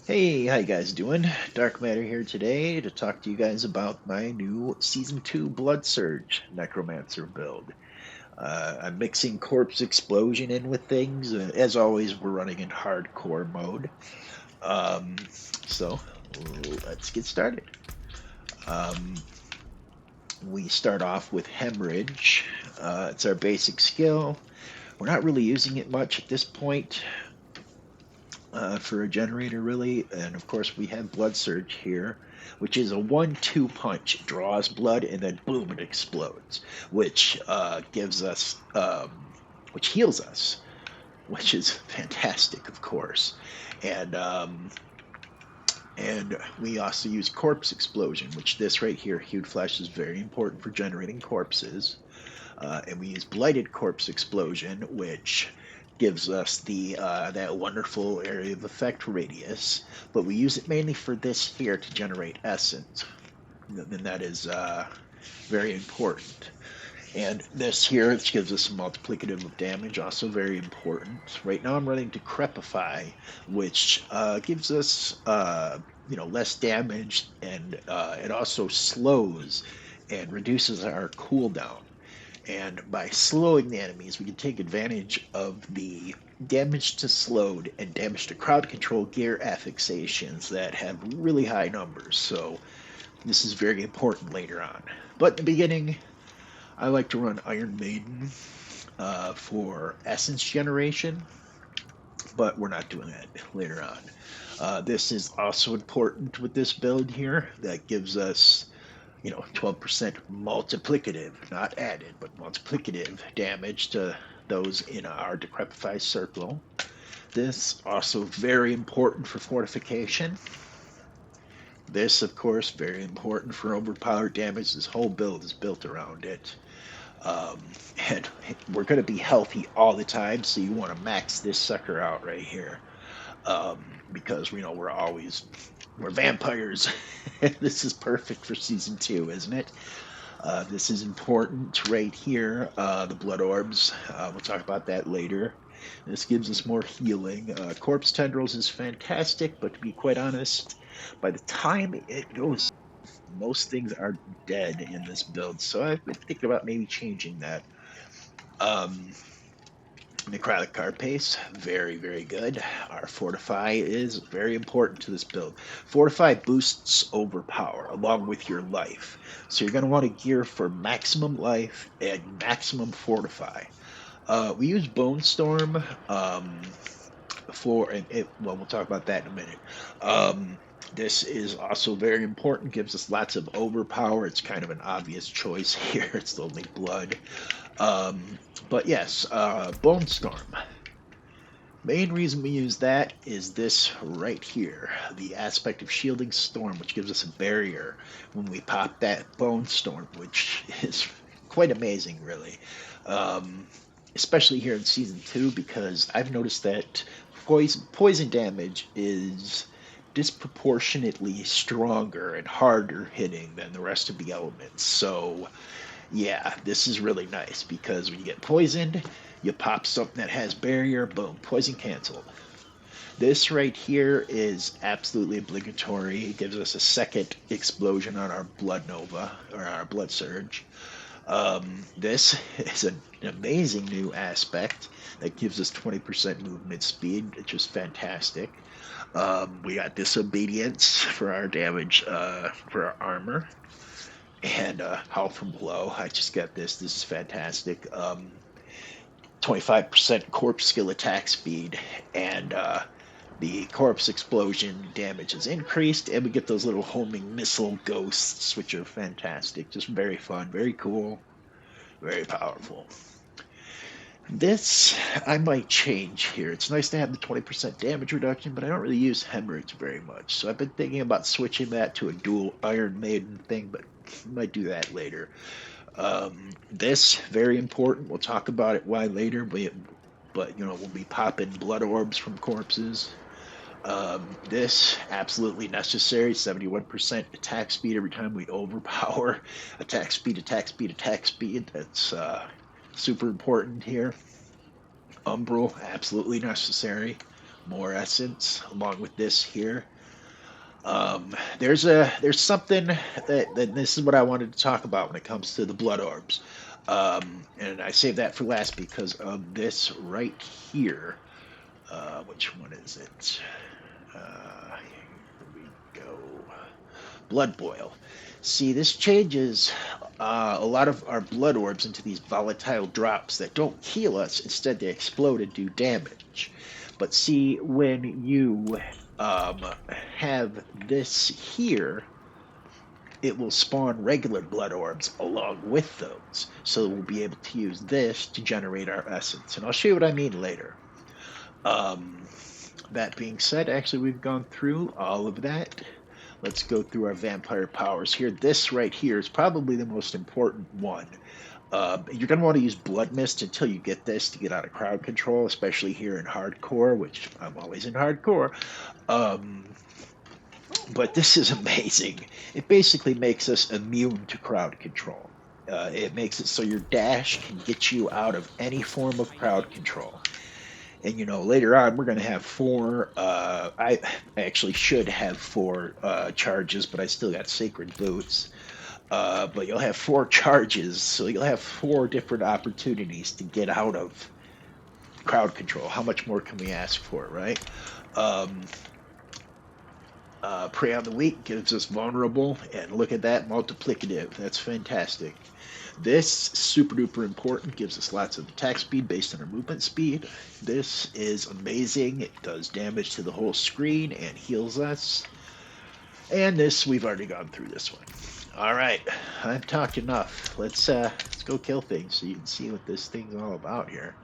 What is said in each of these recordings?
Hey, how you guys doing? Darkmatter here today to talk to you guys about my new Season 2 Blood Surge Necromancer build. I'm mixing Corpse Explosion in with things. As always, we're running in hardcore mode. So, let's get started. Um, we start off with Hemorrhage. It's our basic skill. We're not really using it much at this point. For a generator, really. And of course, we have Blood Surge here, which is a 1-2 punch. It draws blood and then boom, it explodes, which gives us, which heals us, which is fantastic, of course. And and we also use Corpse Explosion, which this right here, Hued Flesh, is very important for generating corpses. And we use Blighted Corpse Explosion, which gives us the that wonderful area of effect radius, but we use it mainly for this here to generate essence, and that is very important. And this here, which gives us a multiplicative of damage, also very important. Right now I'm running Decrepify, which gives us less damage, and it also slows and reduces our cooldown. And by slowing the enemies, we can take advantage of the damage to slowed and damage to crowd control gear affixations that have really high numbers. So this is very important later on. But in the beginning, I like to run Iron Maiden for essence generation, but we're not doing that later on. This is also important with this build here. That gives us 12% multiplicative, not added, but multiplicative damage to those in our Decrepify circle. This also very important for fortification. This, of course, very important for overpowered damage. This whole build is built around it. Um, and we're going to be healthy all the time, so you want to max this sucker out right here. Because we know we're vampires. This is perfect for season 2, isn't it? This is important right here. The blood orbs. We'll talk about that later. This gives us more healing. Corpse tendrils is fantastic, but to be quite honest, by the time it goes, most things are dead in this build. So I've been thinking about maybe changing that. Um, Necrotic Carapace, very, very good. Our Fortify is very important to this build. Fortify boosts overpower along with your life. So you're going to want to gear for maximum life and maximum Fortify. We use Bone Storm well, we'll talk about that in a minute. Um, this is also very important, gives us lots of overpower. It's kind of an obvious choice here. It's the only blood. But yes, Bone Storm. Main reason we use that is this right here, the aspect of Shielding Storm, which gives us a barrier when we pop that Bone Storm, which is quite amazing, really. Um, Especially here in Season 2, because I've noticed that poison damage is disproportionately stronger and harder hitting than the rest of the elements. So yeah, this is really nice because when you get poisoned, you pop something that has barrier, boom, poison canceled. This right here is absolutely obligatory. It gives us a second explosion on our blood nova or our blood surge. This is an amazing new aspect that gives us 20% movement speed, which is fantastic. We got disobedience for our damage, for our armor, and Howl from Below. I just got this. This is fantastic. 25% corpse skill attack speed, and the corpse explosion damage is increased, and we get those little homing missile ghosts, which are fantastic. Just very fun, very cool, very powerful. This I might change here. It's nice to have the 20% damage reduction, but I don't really use hemorrhage very much. So I've been thinking about switching that to a dual Iron Maiden thing, but I might do that later. This very important. We'll talk about it why later, but we'll be popping blood orbs from corpses. This absolutely necessary. 71% attack speed every time we overpower. Attack speed, attack speed, attack speed. That's super important here. Umbral absolutely necessary. More essence along with this here. There's something that this is what I wanted to talk about when it comes to the blood orbs, and I saved that for last because of this right here. Which one is it? Here we go. Blood boil. See, this changes a lot of our blood orbs into these volatile drops that don't heal us. Instead, they explode and do damage. But see, when you um, have this here, it will spawn regular blood orbs along with those. So we'll be able to use this to generate our essence. And I'll show you what I mean later. Um, that being said, actually, we've gone through all of that. Let's go through our vampire powers here. This right here is probably the most important one. You're going to want to use Blood Mist until you get this to get out of crowd control, especially here in hardcore, which I'm always in hardcore. Um, but this is amazing. It basically makes us immune to crowd control. It makes it so your dash can get you out of any form of crowd control. And later on we're going to have four. I actually should have four charges, but I still got sacred boots. But you'll have four charges, so you'll have four different opportunities to get out of crowd control. How much more can we ask for, right? Um, Prey on the Weak gives us vulnerable, and look at that, multiplicative. That's fantastic. This, super duper important, gives us lots of attack speed based on our movement speed. This is amazing. It does damage to the whole screen and heals us. And this, we've already gone through this one. All right, I've talked enough. Let's go kill things so you can see what this thing's all about here.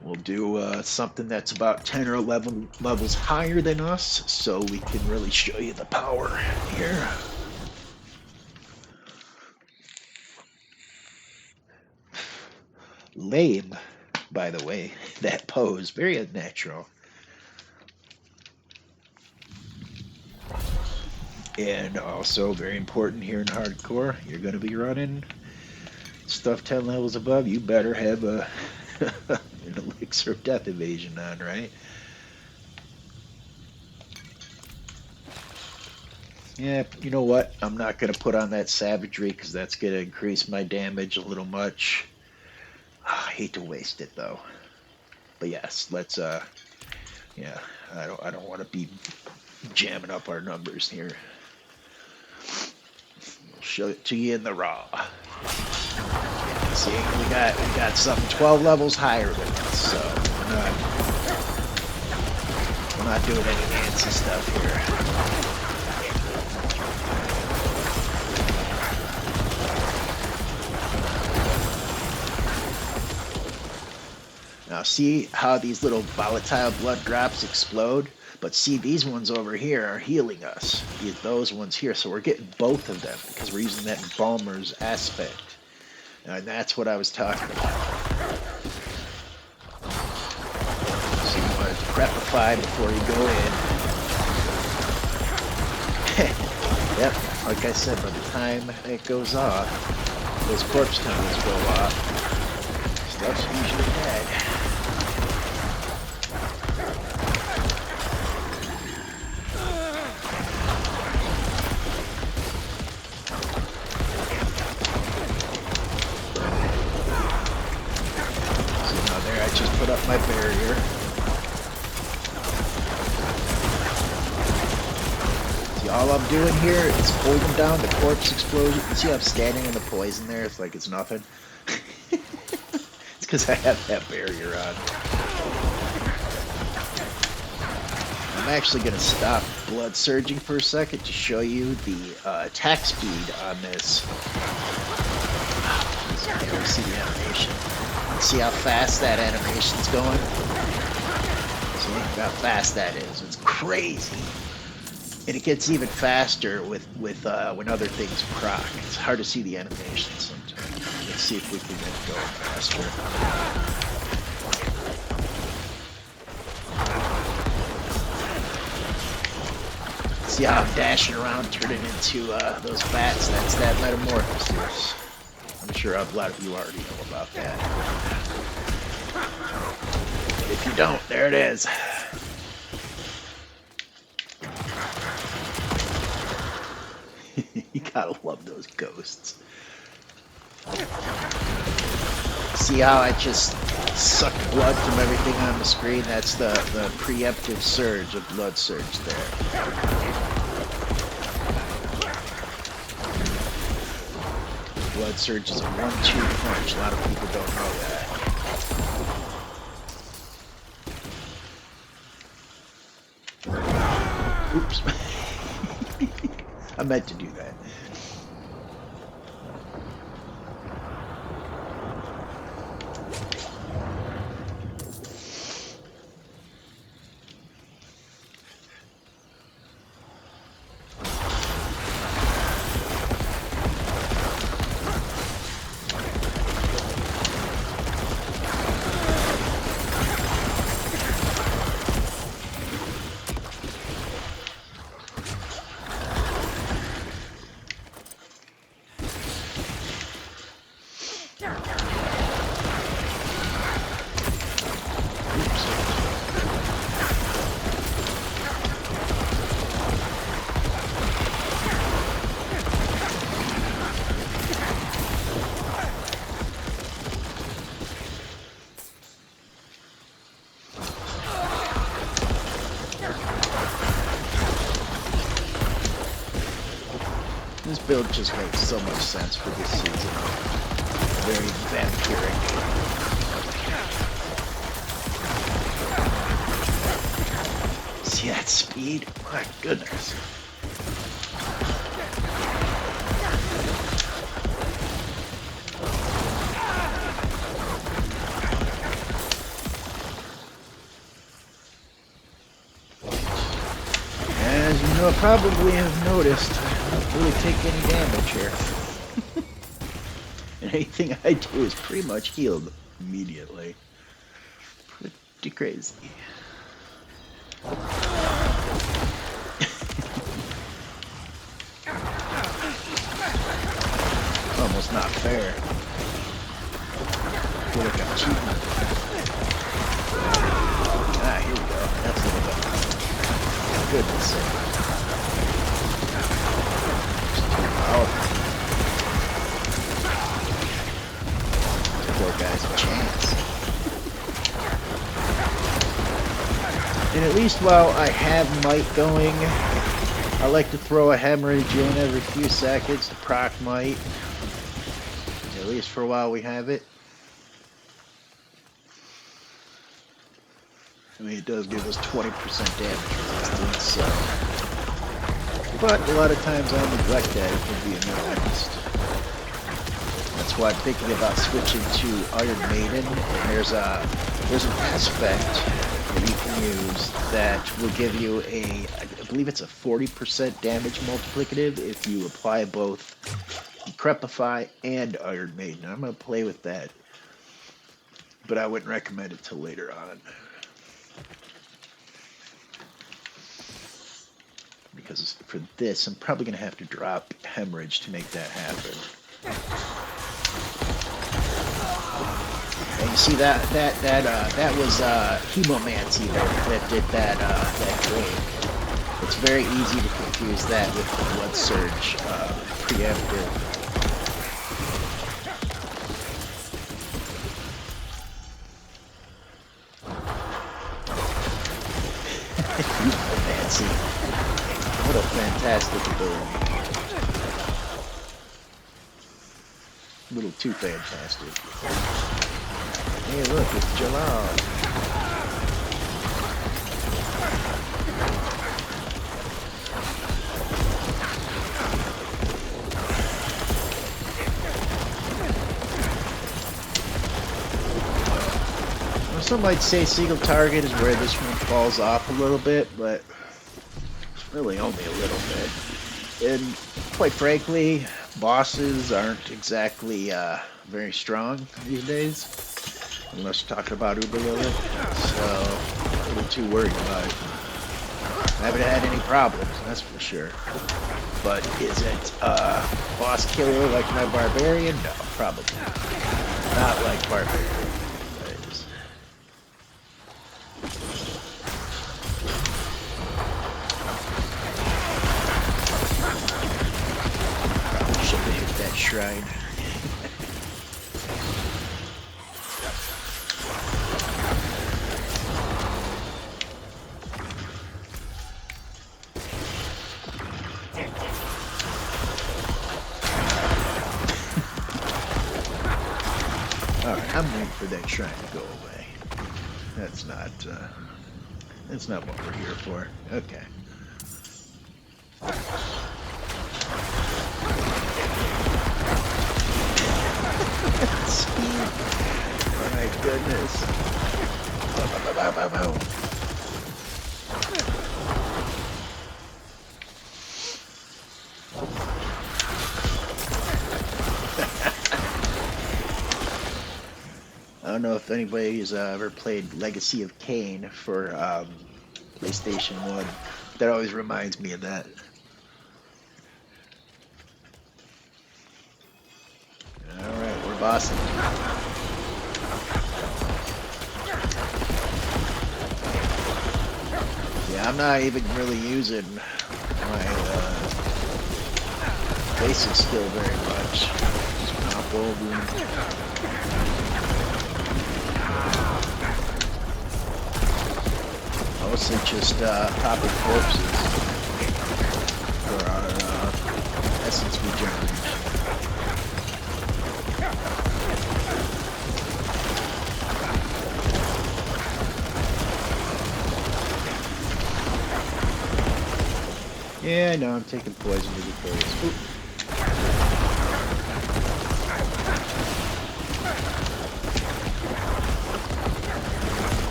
We'll do something that's about 10 or 11 levels higher than us, so we can really show you the power here. Lame, by the way, that pose. Very unnatural. And also very important here in hardcore, you're going to be running stuff 10 levels above. You better have an elixir of death evasion on, right? Yeah, you know what? I'm not going to put on that savagery because that's going to increase my damage a little much. I hate to waste it though. But yes, let's yeah, I don't want to be jamming up our numbers here. We'll show it to you in the raw. Yeah, see, we got something 12 levels higher than us, so we're not doing any fancy stuff here. Now see how these little volatile blood drops explode? But see, these ones over here are healing us. Those ones here. So we're getting both of them because we're using that Balmer's aspect. And that's what I was talking about. So you want to prepify before you go in. Yep, like I said, by the time it goes off, those corpse tunnels go off. Stuff's usually dead. Put up my barrier. See, all I'm doing here is holding down the corpse explosion. You see I'm standing in the poison there? It's like it's nothing. It's because I have that barrier on. I'm actually going to stop blood surging for a second to show you the attack speed on this. Here we see the animation. See how fast that animation's going? See how fast that is. It's crazy. And it gets even faster with when other things proc. It's hard to see the animation sometimes. Let's see if we can get it going faster. See how I'm dashing around, turning into those bats? That's that metamorphosis. I'm sure a lot of you already know about that. If you don't, there it is. Gotta love those ghosts. See how I just sucked blood from everything on the screen? That's the preemptive surge of blood surge there. Blood surge is a 1-2 punch. A lot of people don't know that. Oops. I meant to do that. This build just makes so much sense for this season. Very vampiric. See that speed? My goodness. As you know, probably have noticed, really take any damage here. And anything I do is pretty much healed immediately. Pretty crazy. Almost not fair. I feel like I'm cheating. Ah, here we go. That's a little better. Goodness sake. Poor guy's a chance. And at least while I have might going, I like to throw a hemorrhage in every few seconds to proc might. At least for a while we have it. I mean, it does give us 20% damage resistance, so. But a lot of times I neglect that, if I'm being honest. That's why I'm thinking about switching to Iron Maiden. And there's an aspect that you can use that will give you I believe it's a 40% damage multiplicative if you apply both Decrepify and Iron Maiden. I'm going to play with that. But I wouldn't recommend it till later on. Because for this, I'm probably going to have to drop Hemorrhage to make that happen. And you see that was Hemomancy that did that break. It's very easy to confuse that with the Blood Surge preemptive. Hemomancy. What a fantastic ability. A little too fantastic. Hey, look, it's Jalal. Well, some might say single target is where this one falls off a little bit, but really only a little bit. And quite frankly, bosses aren't exactly very strong these days, unless you're talking about Uberlily. So, a little too worried about it. I haven't had any problems, that's for sure. But is it a boss killer like my Barbarian? No, probably not like Barbarian. shrine. Alright, I'm waiting for that shrine to go away. That's not what we're here for. Okay. Oh my goodness. Bow, bow, bow, bow, bow. I don't know if anybody's ever played Legacy of Kain for PlayStation 1. That always reminds me of that. Alright, we're bossing. Yeah, I'm not even really using my basic skill very much. Just pop over them. Mostly just popping corpses for our essence regeneration. Yeah, I know, I'm taking poison to be curious. Oop.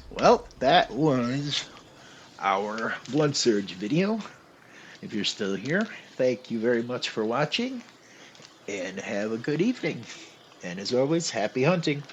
Well, that was our Blood Surge video. If you're still here, thank you very much for watching, and have a good evening. And as always, happy hunting.